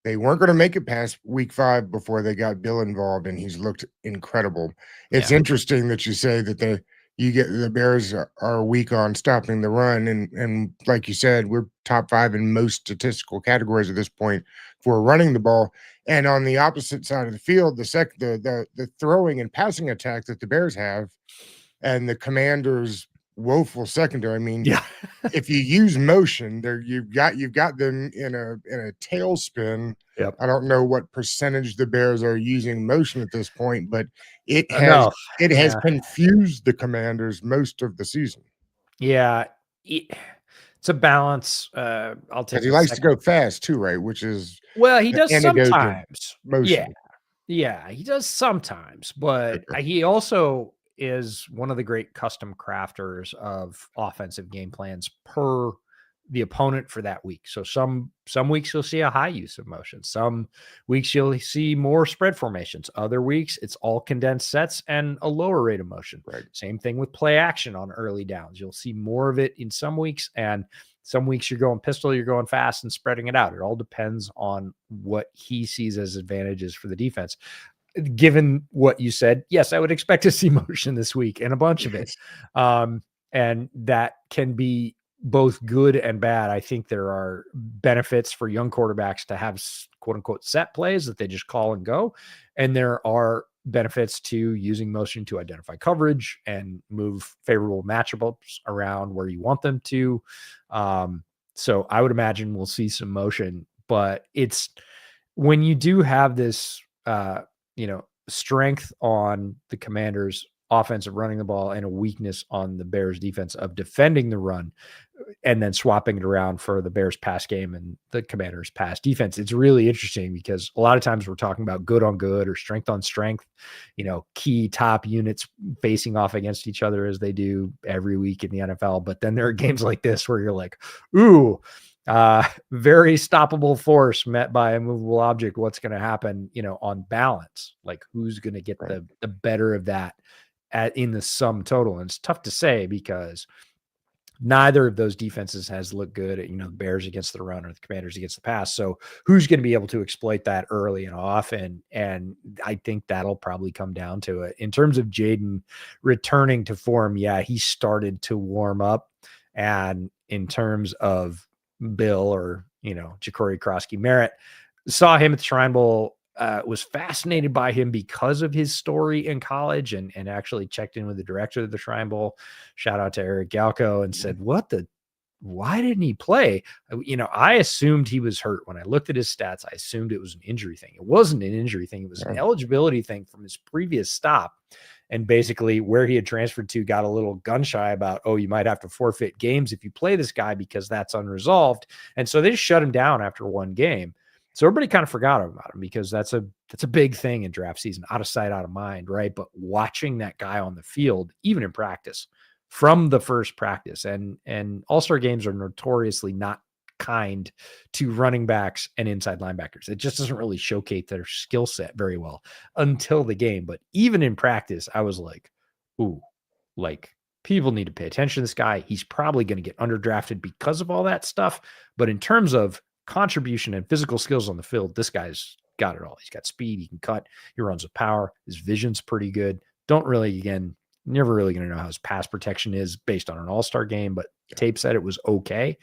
they weren't going to make it past week 5 before they got Bill involved, and he's looked incredible. It's interesting that you say that the Bears are weak on stopping the run, and like you said, we're top 5 in most statistical categories at this point for running the ball. And on the opposite side of the field, the throwing and passing attack that the Bears have, and the Commanders' woeful secondary. I mean, if you use motion, there you've got them in a tailspin. Yep. I don't know what percentage the Bears are using motion at this point, but it has confused the Commanders most of the season. Yeah. It's a balance. I'll take. He likes to go fast too, right? Which is he does sometimes. Motion. Yeah, he does sometimes, but he also is one of the great custom crafters of offensive game plans per the opponent for that week. So some weeks you'll see a high use of motion. Some weeks you'll see more spread formations. Other weeks it's all condensed sets and a lower rate of motion. Right. Same thing with play action on early downs. You'll see more of it in some weeks, and some weeks you're going pistol, you're going fast and spreading it out. It all depends on what he sees as advantages for the defense. given what you said, yes, I would expect to see motion this week and a bunch of it. And that can be both good and bad. I think there are benefits for young quarterbacks to have quote unquote set plays that they just call and go. And there are benefits to using motion to identify coverage and move favorable matchups around where you want them to. So I would imagine we'll see some motion, but it's when you do have this, strength on the Commanders' offense of running the ball and a weakness on the Bears' defense of defending the run, and then swapping it around for the Bears' pass game and the Commanders' pass defense. It's really interesting because a lot of times we're talking about good on good or strength on strength, key top units facing off against each other as they do every week in the NFL. But then there are games like this where you're like, ooh, very stoppable force met by a movable object. What's going to happen, on balance? Like who's going to get the better of that in the sum total? And it's tough to say because neither of those defenses has looked good at, the Bears against the run or the Commanders against the pass. So who's going to be able to exploit that early and often? And I think that'll probably come down to it. In terms of Jayden returning to form, yeah, he started to warm up. And in terms of Bill or, Ja'Cory Krosky-Merritt, saw him at the Shrine Bowl, was fascinated by him because of his story in college and actually checked in with the director of the Shrine Bowl. Shout out to Eric Galko and said, why didn't he play? I assumed he was hurt. When I looked at his stats, I assumed it was an injury thing. It wasn't an injury thing. It was an eligibility thing from his previous stop. And basically where he had transferred to got a little gun shy about, you might have to forfeit games if you play this guy because that's unresolved. And so they just shut him down after one game. So everybody kind of forgot about him because that's a big thing in draft season, out of sight, out of mind, right? But watching that guy on the field, even in practice, from the first practice, and all-star games are notoriously not kind to running backs and inside linebackers. It just doesn't really showcase their skill set very well until the game. But even in practice, I was like, ooh, like people need to pay attention to this guy. He's probably going to get underdrafted because of all that stuff. But in terms of contribution and physical skills on the field, this guy's got it all. He's got speed. He can cut. He runs with power. His vision's pretty good. Never really going to know how his pass protection is based on an all-star game, but tape said it was okay,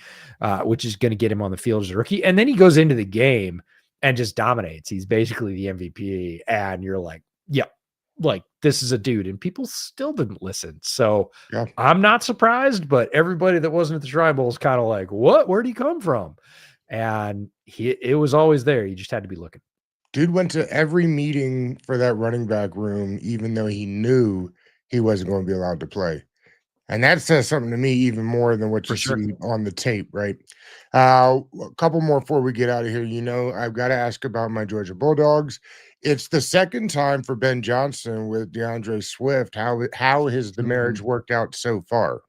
which is going to get him on the field as a rookie. And then he goes into the game and just dominates. He's basically the MVP. And you're like, yep, like this is a dude. And people still didn't listen. So I'm not surprised, but everybody that wasn't at the Shrine Bowl is kind of like, what? Where'd he come from? And it was always there. You just had to be looking. Dude went to every meeting for that running back room, even though he knew he wasn't going to be allowed to play. And that says something to me even more than what you see on the tape, right? A couple more before we get out of here. I've got to ask about my Georgia Bulldogs. It's the second time for Ben Johnson with DeAndre Swift. How has the marriage worked out so far?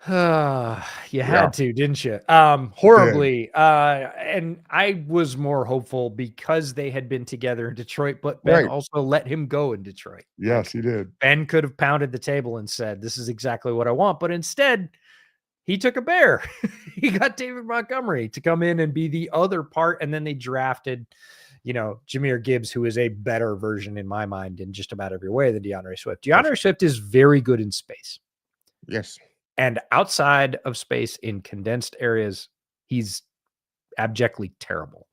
You had to, didn't you? Horribly. And I was more hopeful because they had been together in Detroit, but Ben also let him go in Detroit. Yes, he did. Ben could have pounded the table and said, this is exactly what I want. But instead, he took a bear. He got David Montgomery to come in and be the other part. And then they drafted, Jahmyr Gibbs, who is a better version in my mind in just about every way than DeAndre Swift. DeAndre Swift is very good in space. Yes. And outside of space in condensed areas, he's abjectly terrible.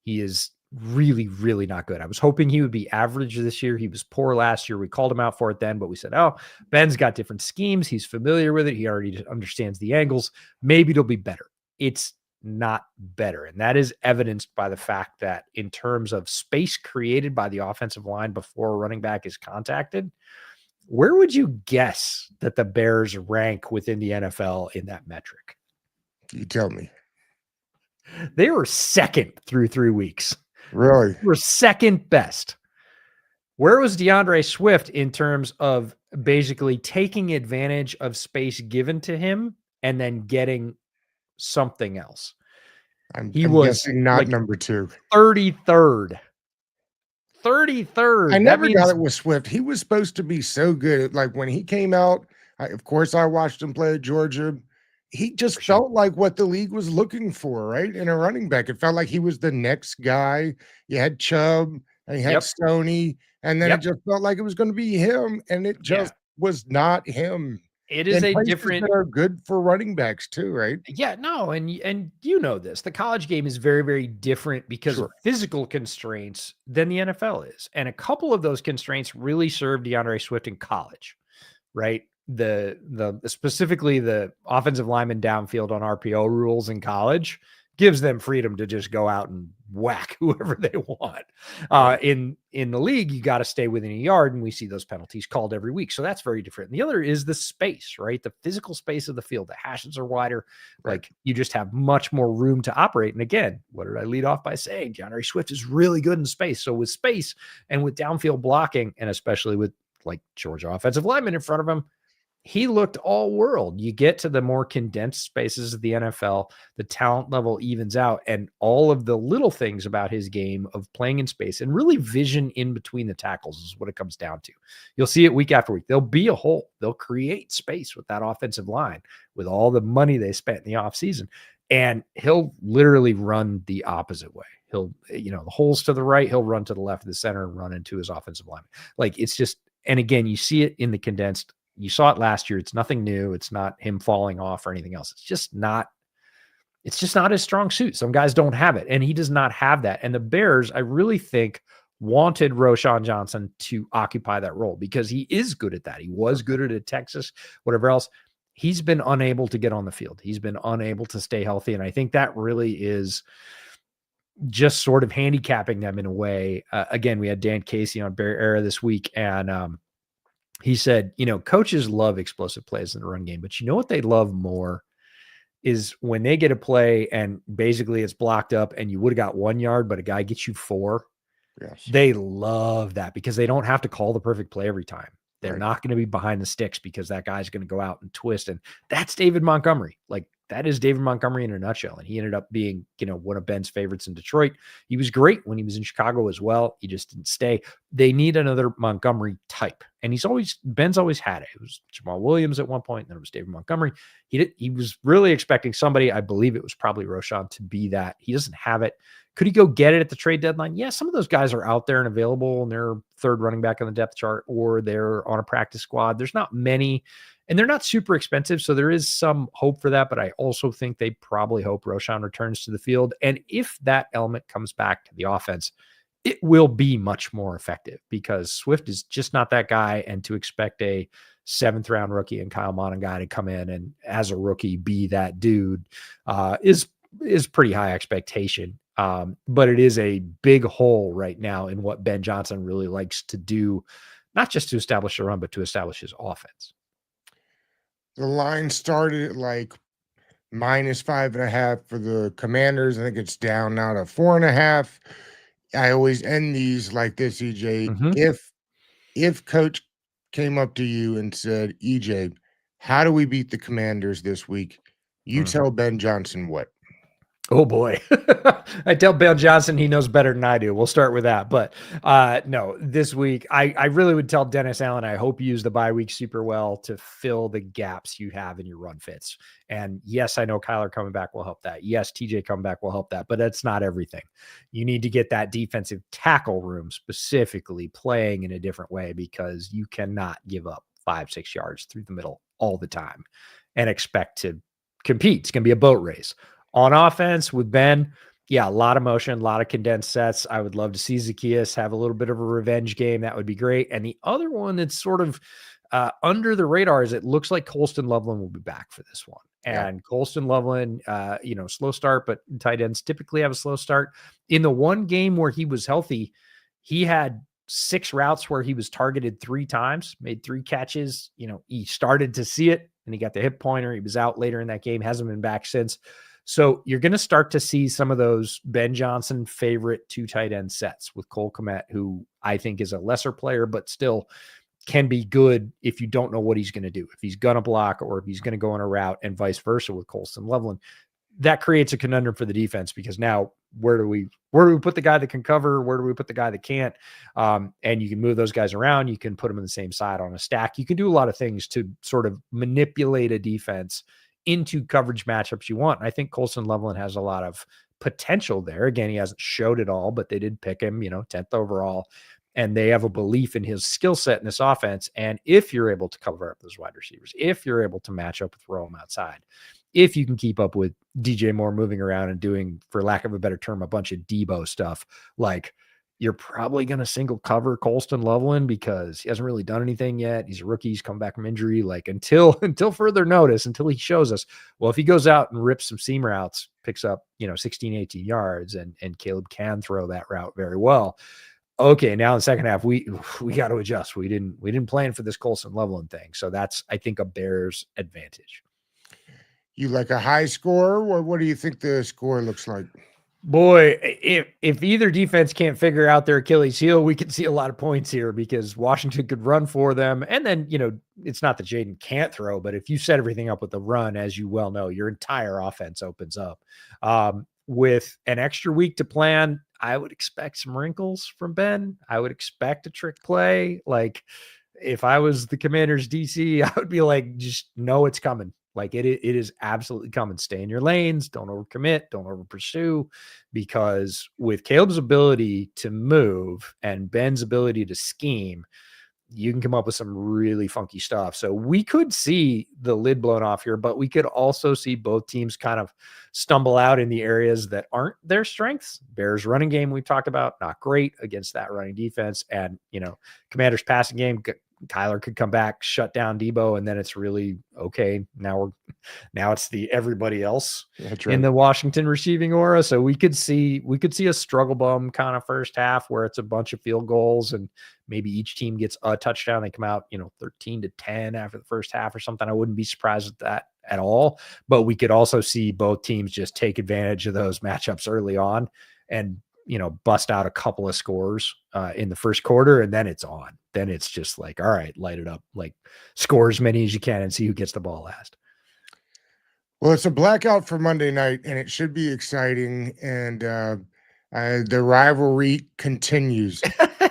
He is really, really not good. I was hoping he would be average this year. He was poor last year. We called him out for it then, but we said, Ben's got different schemes. He's familiar with it. He already understands the angles. Maybe it'll be better. It's not better. And that is evidenced by the fact that in terms of space created by the offensive line before a running back is contacted, where would you guess that the Bears rank within the NFL in that metric? You tell me. They were second through 3 weeks. Really? They were second best. Where was DeAndre Swift in terms of basically taking advantage of space given to him and then getting something else? He was guessing not number 2. 33rd. 33rd. I never got it with Swift. He was supposed to be so good. Like when he came out, of course, I watched him play at Georgia. He just felt like what the league was looking for, right? In a running back. It felt like he was the next guy. You had Chubb, and he had Yep. Stoney, and then it Yep. just felt like it was gonna be him, and it Yeah. just was not him. It is In a places different. that are good for running backs too, right? Yeah, no, and you know this. The college game is very, very different because of Sure. physical constraints than the NFL is. And a couple of those constraints really served DeAndre Swift in college, right? The specifically the offensive lineman downfield on RPO rules in college gives them freedom to just go out and whack whoever they want. Right. In the league, you got to stay within a yard, and we see those penalties called every week. So that's very different. And the other is the space, right? The physical space of the field. The hashes are wider. Right. Like you just have much more room to operate. And again, what did I lead off by saying? DeAndre Swift is really good in space. So with space and with downfield blocking, and especially with like Georgia offensive linemen in front of him, he looked all world. You get to the more condensed spaces of the NFL, the talent level evens out, and all of the little things about his game of playing in space and really vision in between the tackles is what it comes down to. You'll see it week after week. There'll be a hole. They'll create space with that offensive line with all the money they spent in the offseason. And he'll literally run the opposite way. He'll, the holes to the right, he'll run to the left of the center and run into his offensive line. Like it's just, and again, you see it in the condensed. You saw it last year. It's nothing new. It's not him falling off or anything else. It's just not his strong suit. Some guys don't have it, and he does not have that. And the Bears, I really think, wanted Roschon Johnson to occupy that role because he is good at that. He was good at it at Texas, whatever else. He's been unable to get on the field. He's been unable to stay healthy. And I think that really is just sort of handicapping them in a way. Again, we had Dan Casey on Bear Era this week, and he said, coaches love explosive plays in the run game, but you know what they love more is when they get a play and basically it's blocked up and you would have got 1 yard, but a guy gets you 4. Yes. They love that because they don't have to call the perfect play every time. They're Right. not going to be behind the sticks because that guy's going to go out and twist. And that's David Montgomery. Like that is David Montgomery in a nutshell. And he ended up being, one of Ben's favorites in Detroit. He was great when he was in Chicago as well. He just didn't stay. They need another Montgomery type. And Ben's always had it. It was Jamal Williams at one point, and then it was David Montgomery. He was really expecting somebody, I believe it was probably Roschon, to be that. He doesn't have it. Could he go get it at the trade deadline? Yeah, some of those guys are out there and available, and they're third running back on the depth chart, or they're on a practice squad. There's not many, and they're not super expensive, so there is some hope for that, but I also think they probably hope Roschon returns to the field. And if that element comes back to the offense, it will be much more effective because Swift is just not that guy, and to expect a 7th-round rookie and Kyle Monaghan to come in and as a rookie be that dude is pretty high expectation. But it is a big hole right now in what Ben Johnson really likes to do, not just to establish a run, but to establish his offense. The line started at like -5.5 for the Commanders. I think it's down now to 4.5. I always end these like this, EJ. Mm-hmm. If coach came up to you and said, EJ, how do we beat the Commanders this week? You tell Ben Johnson what? Oh boy. I tell Ben Johnson he knows better than I do. We'll start with that. But no, this week, I really would tell Dennis Allen, I hope you use the bye week super well to fill the gaps you have in your run fits. And yes, I know Kyler coming back will help that. Yes, TJ coming back will help that, but that's not everything. You need to get that defensive tackle room specifically playing in a different way because you cannot give up 5-6 yards through the middle all the time and expect to compete. It's going to be a boat race. On offense with Ben, yeah, a lot of motion, a lot of condensed sets. I would love to see Zacchaeus have a little bit of a revenge game. That would be great. And the other one that's sort of under the radar is it looks like Colston Loveland will be back for this one. And Colston Loveland, slow start, but tight ends typically have a slow start. In the one game where he was healthy, he had 6 routes where he was targeted 3 times, made 3 catches. He started to see it and he got the hip pointer. He was out later in that game, hasn't been back since. So you're going to start to see some of those Ben Johnson favorite 2 tight end sets with Cole Kmet, who I think is a lesser player, but still can be good if you don't know what he's going to do, if he's going to block or if he's going to go on a route, and vice versa with Colston Loveland. That creates a conundrum for the defense because now where do we put the guy that can cover? Where do we put the guy that can't? And you can move those guys around. You can put them on the same side on a stack. You can do a lot of things to sort of manipulate a defense into coverage matchups you want. And I think Colston Loveland has a lot of potential there. Again, he hasn't showed it all, but they did pick him, 10th overall. And they have a belief in his skill set in this offense. And if you're able to cover up those wide receivers, if you're able to match up with Rome outside, if you can keep up with DJ Moore moving around and doing, for lack of a better term, a bunch of Debo stuff, like you're probably going to single cover Colston Loveland because he hasn't really done anything yet. He's a rookie. He's come back from injury. Like until further notice, until he shows us, well, if he goes out and rips some seam routes, picks up, 16, 18 yards and Caleb can throw that route very well. Okay, now in the second half, we got to adjust. We didn't plan for this Colston Loveland thing. So that's, I think, a Bears advantage. You like a high score? What do you think the score looks like? Boy, if either defense can't figure out their Achilles heel, we could see a lot of points here because Washington could run for them. And then, it's not that Jaden can't throw, but if you set everything up with the run, as you well know, your entire offense opens up. With an extra week to plan, I would expect some wrinkles from Ben. I would expect a trick play. Like if I was the Commanders DC, I would be like, just know it's coming. Like it is absolutely coming. Stay in your lanes. Don't overcommit. Don't over pursue, because with Caleb's ability to move and Ben's ability to scheme, you can come up with some really funky stuff. So we could see the lid blown off here, but we could also see both teams kind of stumble out in the areas that aren't their strengths. Bears running game, we've talked about, not great against that running defense. And, Commanders passing game, Kyler could come back, shut down Debo, and then it's really okay. Now it's the everybody else in the Washington receiving aura. So we could see a struggle bum kind of first half where it's a bunch of field goals and maybe each team gets a touchdown. They come out, 13-10 after the first half or something. I wouldn't be surprised at that at all. But we could also see both teams just take advantage of those matchups early on and bust out a couple of scores in the first quarter, and then it's on. Then it's just like, all right, light it up, like score as many as you can and see who gets the ball last. Well, it's a blackout for Monday night, and it should be exciting. And the rivalry continues.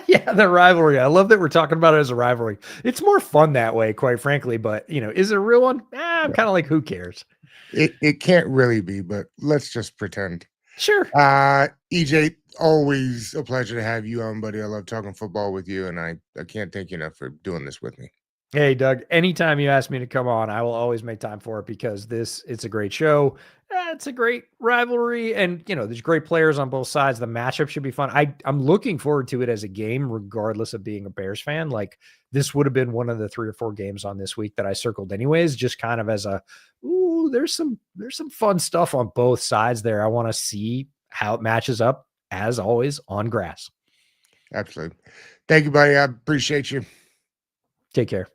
Yeah, the rivalry. I love that we're talking about it as a rivalry. It's more fun that way, quite frankly. But is it a real one? I'm kind of like, who cares? It can't really be, but let's just pretend. Sure. EJ, always a pleasure to have you on, buddy. I love talking football with you, and I can't thank you enough for doing this with me. Hey, Doug, anytime you ask me to come on, I will always make time for it because it's a great show. It's a great rivalry, and there's great players on both sides. The matchup should be fun. I'm looking forward to it as a game, regardless of being a Bears fan. Like this would have been one of the 3 or 4 games on this week that I circled anyways, just kind of as there's some fun stuff on both sides there. I want to see how it matches up, as always, on grass. Absolutely. Thank you, buddy. I appreciate you. Take care.